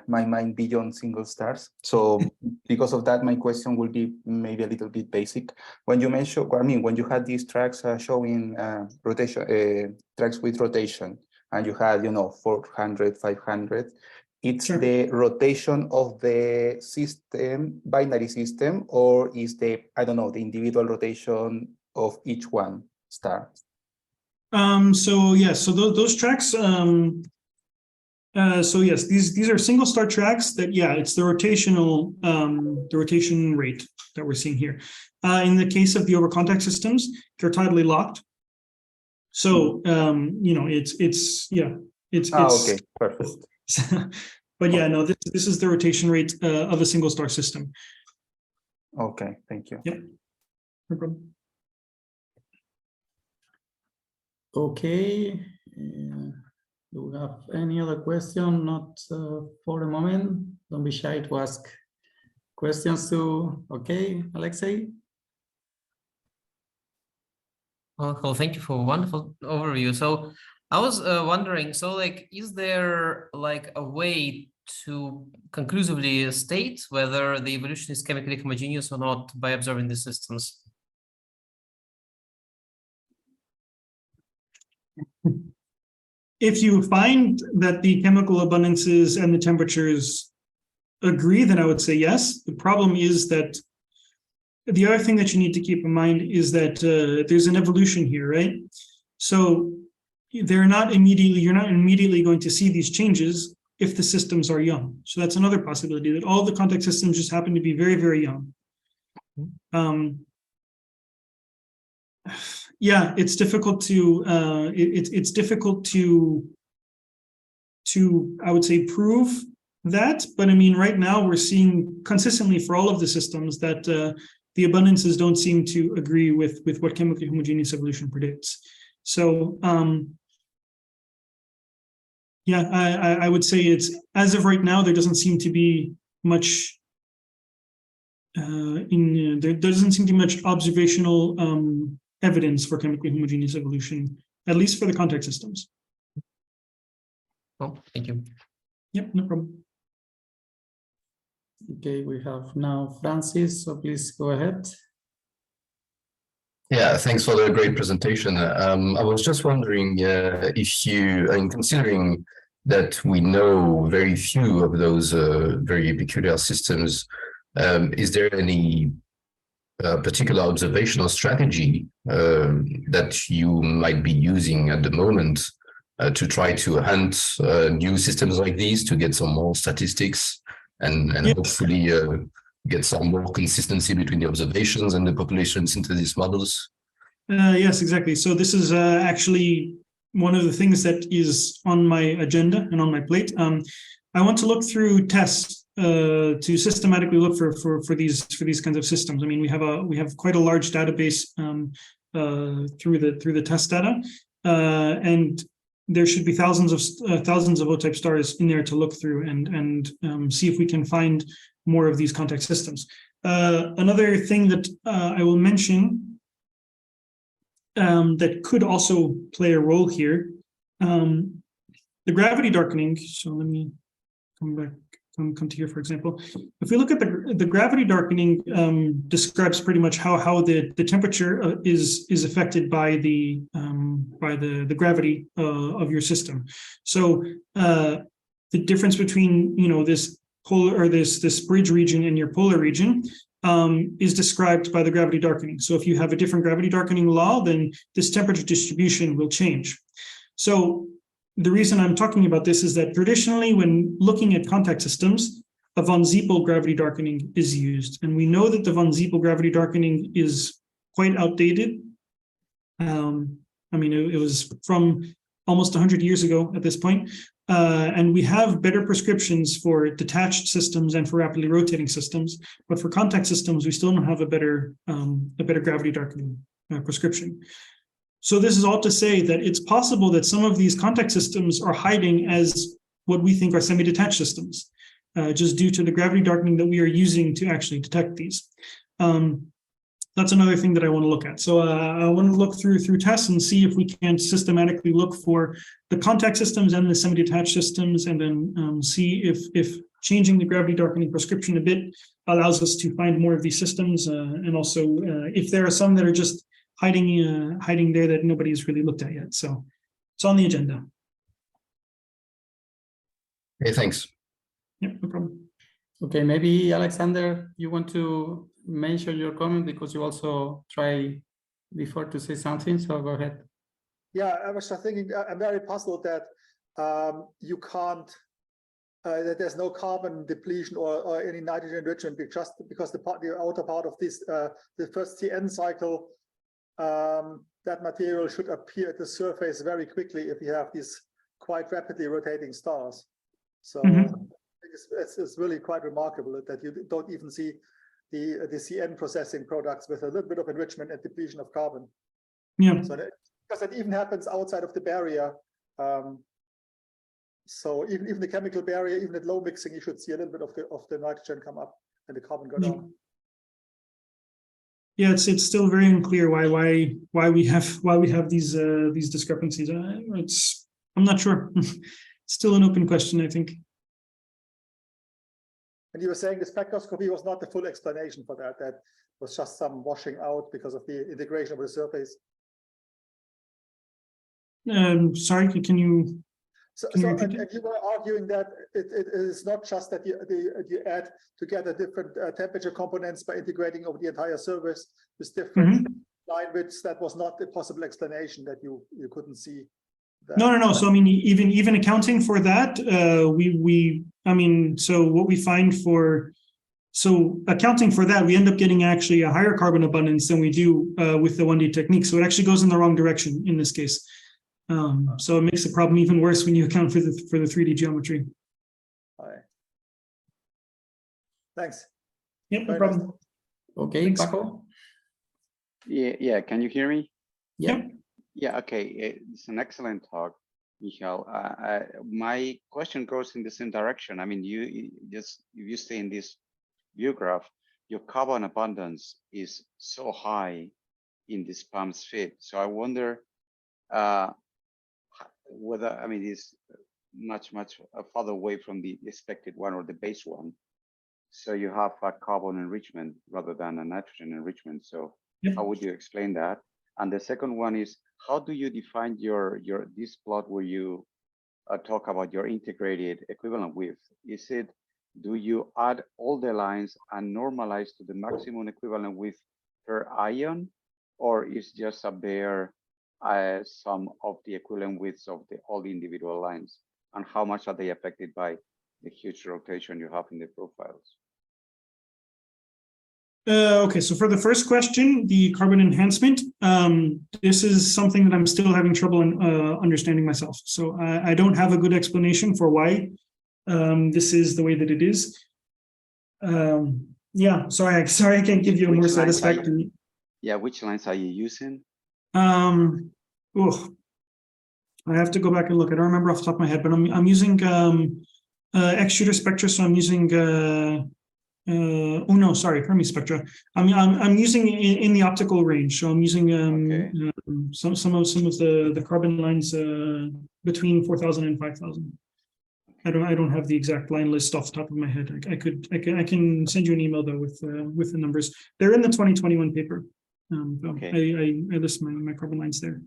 my mind beyond single stars. So because of that, my question will be maybe a little bit basic. When you mentioned, when you had these tracks showing rotation, tracks with rotation, and you had, 400, 500, it's sure. The rotation of the system, binary system, or is the, I don't know, the individual rotation of each one star? So yes, so those tracks, so yes, these are single star tracks that, yeah, it's the rotational, the rotation rate that we're seeing here. In the case of the overcontact systems, they're tidally locked. So, it's okay, perfect. But yeah, no, this is the rotation rate of a single star system. Okay, thank you. Yep, no problem. Okay, do we have any other question? Not for the moment. Don't be shy to ask questions to, okay, Alexei? Well, thank you for a wonderful overview. So I was wondering, so is there a way to conclusively state whether the evolution is chemically homogeneous or not by observing the systems? If you find that the chemical abundances and the temperatures agree, then I would say yes. The problem is that the other thing that you need to keep in mind is that there's an evolution here, right? So you're not immediately going to see these changes if the systems are young. So that's another possibility, that all the contact systems just happen to be very, very young. Yeah, it's difficult to it's difficult to I would say prove that, but I mean right now we're seeing consistently for all of the systems that the abundances don't seem to agree with what chemically homogeneous evolution predicts. So yeah, I would say it's, as of right now, there doesn't seem to be much there doesn't seem to be much observational evidence for chemically homogeneous evolution, at least for the contact systems. Oh, thank you. Yep, no problem. Okay, we have now Francis, so please go ahead. Yeah, thanks for the great presentation. I was just wondering if you, in considering that we know very few of those very peculiar systems, is there any particular observational strategy that you might be using at the moment to try to hunt new systems like these to get some more statistics and hopefully get some more consistency between the observations and the population synthesis models? Yes, exactly. So this is actually one of the things that is on my agenda and on my plate. I want to look through tests to systematically look for these kinds of systems. I mean, we have quite a large database through the test data, and there should be thousands of O-type stars in there to look through and see if we can find more of these contact systems. Another thing that I will mention that could also play a role here, the gravity darkening. So let me come to here, for example. If we look at the gravity darkening, describes pretty much how the temperature is affected by the gravity of your system. So the difference between this polar or this bridge region and your polar region is described by the gravity darkening. So if you have a different gravity darkening law, then this temperature distribution will change. So the reason I'm talking about this is that traditionally, when looking at contact systems, a von Siepel gravity darkening is used. And we know that the von Siepel gravity darkening is quite outdated. I mean, it was from almost 100 years ago at this point. And we have better prescriptions for detached systems and for rapidly rotating systems. But for contact systems, we still don't have a better gravity darkening prescription. So this is all to say that it's possible that some of these contact systems are hiding as what we think are semi-detached systems, just due to the gravity darkening that we are using to actually detect these. That's another thing that I want to look at. So I want to look through tests and see if we can systematically look for the contact systems and the semi-detached systems, and then see if changing the gravity darkening prescription a bit allows us to find more of these systems, and also if there are some that are just hiding there that nobody's really looked at yet. So it's on the agenda. Okay, thanks. Yep, no problem. Okay, maybe Alexander, you want to mention your comment because you also tried before to say something, so go ahead. Yeah, I was just thinking, I'm very puzzled that you can't, that there's no carbon depletion or any nitrogen enrichment, just because the outer part of this, the first CN cycle, that material should appear at the surface very quickly if you have these quite rapidly rotating stars. So it's really quite remarkable that you don't even see the CN processing products with a little bit of enrichment and depletion of carbon. Yeah. So because that even happens outside of the barrier. So even the chemical barrier, even at low mixing, you should see a little bit of the nitrogen come up and the carbon go down. Yeah, it's still very unclear why we have these discrepancies. I'm not sure. Still an open question, I think. And you were saying the spectroscopy was not the full explanation for that. That was just some washing out because of the integration of the surface. Sorry, can you? And you were arguing that it is not just that you add together different temperature components by integrating over the entire service with different line widths. That was not a possible explanation, that you couldn't see that. No. So I mean, even accounting for that, so what we find so accounting for that, we end up getting actually a higher carbon abundance than we do with the 1D technique. So it actually goes in the wrong direction in this case. So it makes the problem even worse when you account for the 3D geometry. All right. Thanks. Yep, no Very problem. nice. Okay, Thanks. Paco. Yeah. Can you hear me? Yep. Yeah. Okay. It's an excellent talk, Michael. My question goes in the same direction. I mean, if you stay in this view graph, your carbon abundance is so high in this PAMS fit. So I wonder whether, I mean, it's much farther away from the expected one or the base one. So you have a carbon enrichment rather than a nitrogen enrichment. So how would you explain that? And the second one is, how do you define this plot where you talk about your integrated equivalent width? Is it, do you add all the lines and normalize to the maximum equivalent width per ion, or is just a bare sum of the equivalent widths of all the individual lines? And how much are they affected by the huge rotation you have in the profiles? Okay, so for the first question, the carbon enhancement, this is something that I'm still having trouble in understanding myself. So I don't have a good explanation for why this is the way that it is. Yeah, sorry, I can't give you a more satisfactory. Yeah, which lines are you using? I have to go back and look. I don't remember off the top of my head, but I'm using extruder spectra, so I'm using Fermi spectra. I'm using in the optical range, so I'm using some of the carbon lines between 4,000 and 5,000. I don't have the exact line list off the top of my head. I can send you an email though with the numbers. They're in the 2021 paper. I list my carbon lines there.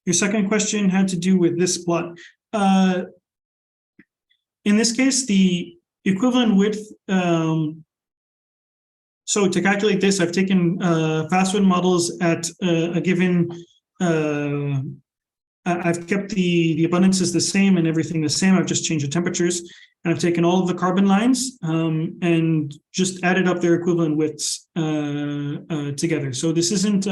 Your second question had to do with this plot. In this case, the equivalent width. So to calculate this, I've taken fast-wind models at a given. I've kept the abundances the same and everything the same. I've just changed the temperatures, and I've taken all of the carbon lines and just added up their equivalent widths together. So this isn't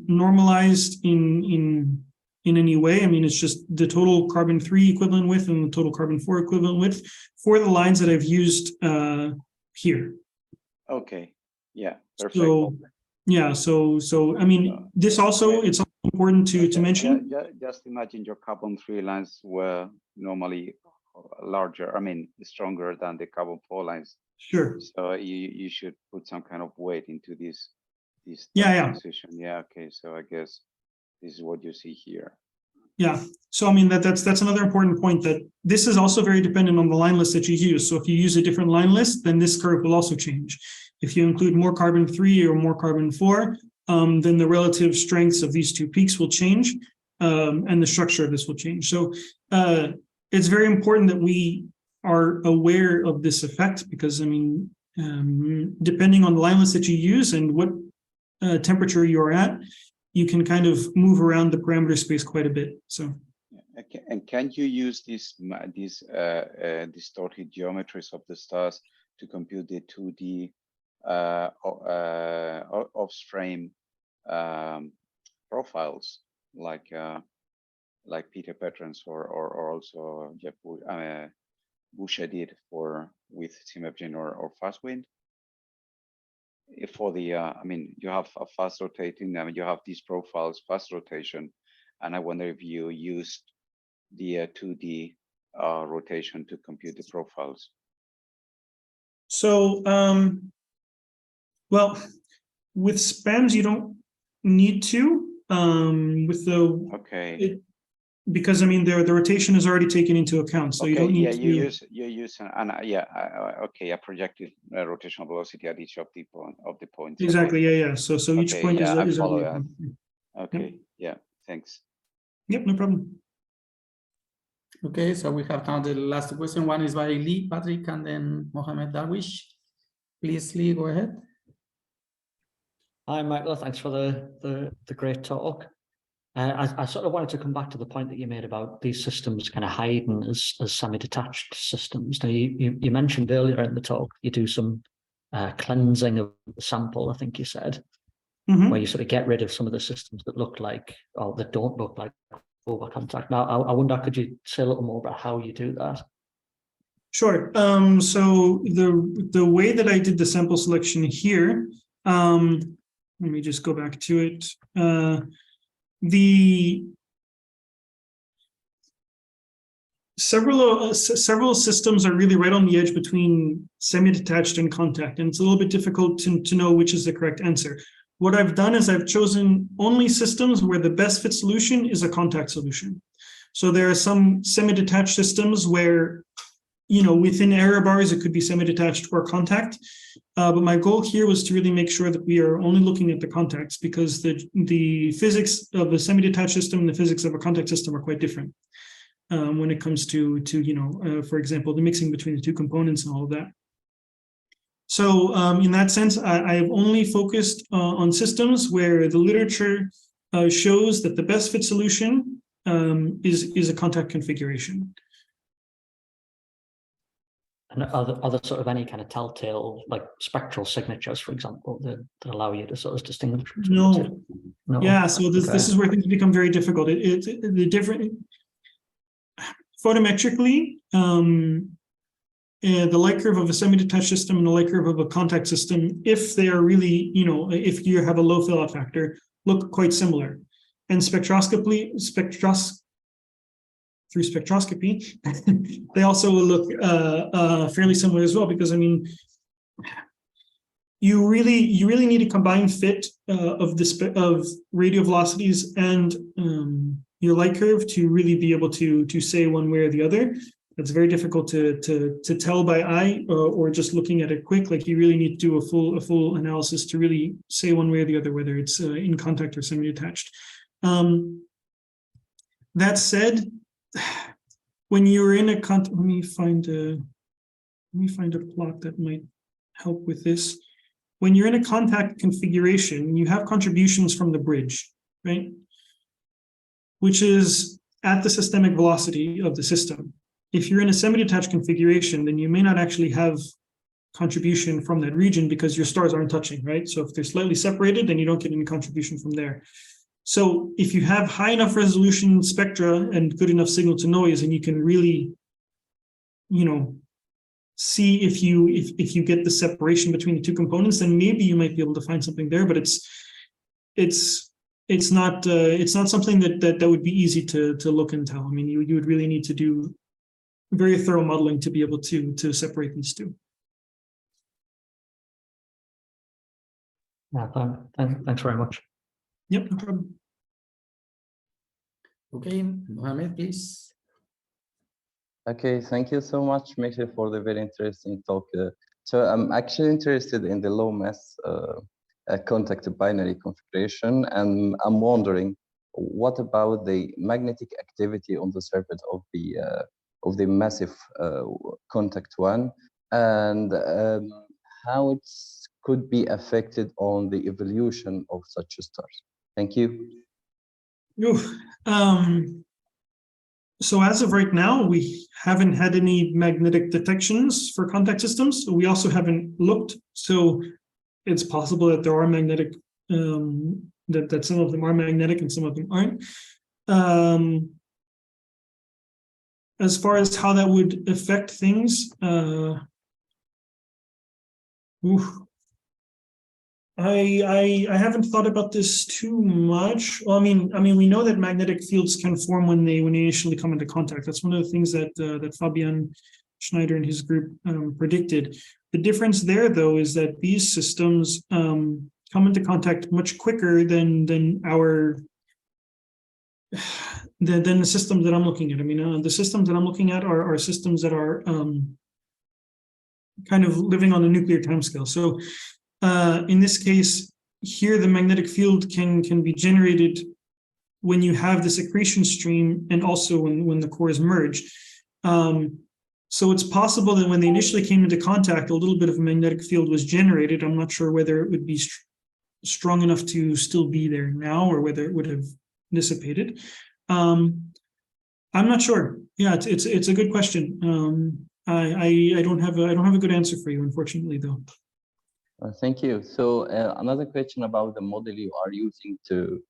normalized in any way. I mean, it's just the total carbon 3 equivalent width and the total carbon 4 equivalent width for the lines that I've used here. Okay. Yeah. Perfect. So yeah. So I mean, this also, it's important to mention. Just imagine your carbon 3 lines were normally larger. I mean, stronger than the carbon 4 lines. Sure. So you should put some kind of weight into this transition. Yeah. Okay. So I guess this is what you see here. Yeah. So I mean that's another important point, that this is also very dependent on the line list that you use. So if you use a different line list, then this curve will also change. If you include more carbon 3 or more carbon 4, then the relative strengths of these two peaks will change, and the structure of this will change. So it's very important that we are aware of this effect, because I mean, depending on the line list that you use and what temperature you're at, you can kind of move around the parameter space quite a bit. So, and can you use these distorted geometries of the stars to compute the 2D off-frame profiles, like Peter Petrans or also Jeff Boucher did with Simevgen or Fastwind? For the, I mean, you have a fast rotating, I mean, you have these profiles, fast rotation, and I wonder if you used the 2D rotation to compute the profiles. So, well, with SPAMs, you don't need to, with the, because I mean, the rotation is already taken into account, so you don't need to. You use a projected rotational velocity at each of the points. Exactly. Yeah. So each point is follow that. Okay. Yeah. Thanks. Yep, no problem. Okay, so we have now the last question. One is by Lee, Patrick, and then Mohammed Darwish. Please, Lee, go ahead. Hi, Michael. Thanks for the great talk. I sort of wanted to come back to the point that you made about these systems kind of hiding as semi-detached systems. Now, you mentioned earlier in the talk, you do some cleansing of the sample, I think you said, where you sort of get rid of some of the systems that look like, or that don't look like overcontact. Now, I wonder, could you say a little more about how you do that? Sure. So the way that I did the sample selection here, let me just go back to it. Several systems are really right on the edge between semi-detached and contact, and it's a little bit difficult to know which is the correct answer. What I've done is I've chosen only systems where the best fit solution is a contact solution. So there are some semi-detached systems where, you know, within error bars, it could be semi-detached or contact. But my goal here was to really make sure that we are only looking at the contacts, because the physics of a semi-detached system and the physics of a contact system are quite different when it comes to you know, for example, the mixing between the two components and all of that. So in that sense, I have only focused on systems where the literature shows that the best fit solution is a contact configuration. And are there sort of any kind of telltale, like spectral signatures, for example, that allow you to sort of distinguish between the two? No. Yeah, so this is where things become very difficult. The different photometrically, the light curve of a semi-detached system and the light curve of a contact system, if they are really, you know, if you have a low fill-out factor, look quite similar. And spectroscopy, through spectroscopy, they also look fairly similar as well, because I mean, you really need a combined fit of radio velocities and your light curve to really be able to say one way or the other. It's very difficult to tell by eye or just looking at it quick. Like, you really need to do a full analysis to really say one way or the other whether it's in contact or semi-detached. That said, when you're in a let me find a plot that might help with this. When you're in a contact configuration, you have contributions from the bridge, right? Which is at the systemic velocity of the system. If you're in a semi-detached configuration, then you may not actually have contribution from that region because your stars aren't touching, right? So if they're slightly separated, then you don't get any contribution from there. So if you have high enough resolution spectra and good enough signal to noise, and you can really, you know, see if you get the separation between the two components, then maybe you might be able to find something there. But it's not something that would be easy to look and tell. I mean, you would really need to do very thorough modeling to be able to separate these two. Yeah, thanks very much. Yep, no problem. Okay, Mohammed, please. Okay, thank you so much, Michael, for the very interesting talk. So I'm actually interested in the low mass contact binary configuration, and I'm wondering, what about the magnetic activity on the surface of the massive contact one, and how it could be affected on the evolution of such stars? Thank you. So as of right now, we haven't had any magnetic detections for contact systems. We also haven't looked. So it's possible that there are magnetic, that some of them are magnetic and some of them aren't. As far as how that would affect things, I haven't thought about this too much. Well, I mean, we know that magnetic fields can form when they initially come into contact. That's one of the things that Fabian Schneider and his group predicted. The difference there, though, is that these systems come into contact much quicker than the systems that I'm looking at. I mean, the systems that I'm looking at are systems that are kind of living on a nuclear timescale. So in this case, here the magnetic field can be generated when you have this accretion stream and also when the cores merge. So it's possible that when they initially came into contact, a little bit of a magnetic field was generated. I'm not sure whether it would be strong enough to still be there now or whether it would have dissipated. I'm not sure. Yeah, it's a good question. I don't have a good answer for you, unfortunately, though. Thank you. So another question about the model you are using to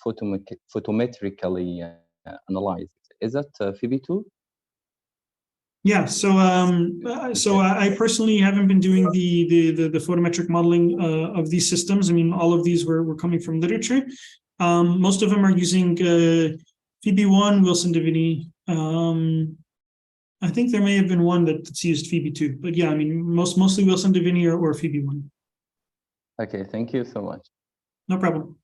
photometrically analyze. Is that PB2? Yeah. So I personally haven't been doing the photometric modeling of these systems. I mean, all of these were coming from literature. Most of them are using PB1, Wilson-Diviney. I think there may have been one that's used PB2, but yeah, I mean, mostly Wilson-Diviney or PB1. Okay, thank you so much. No problem.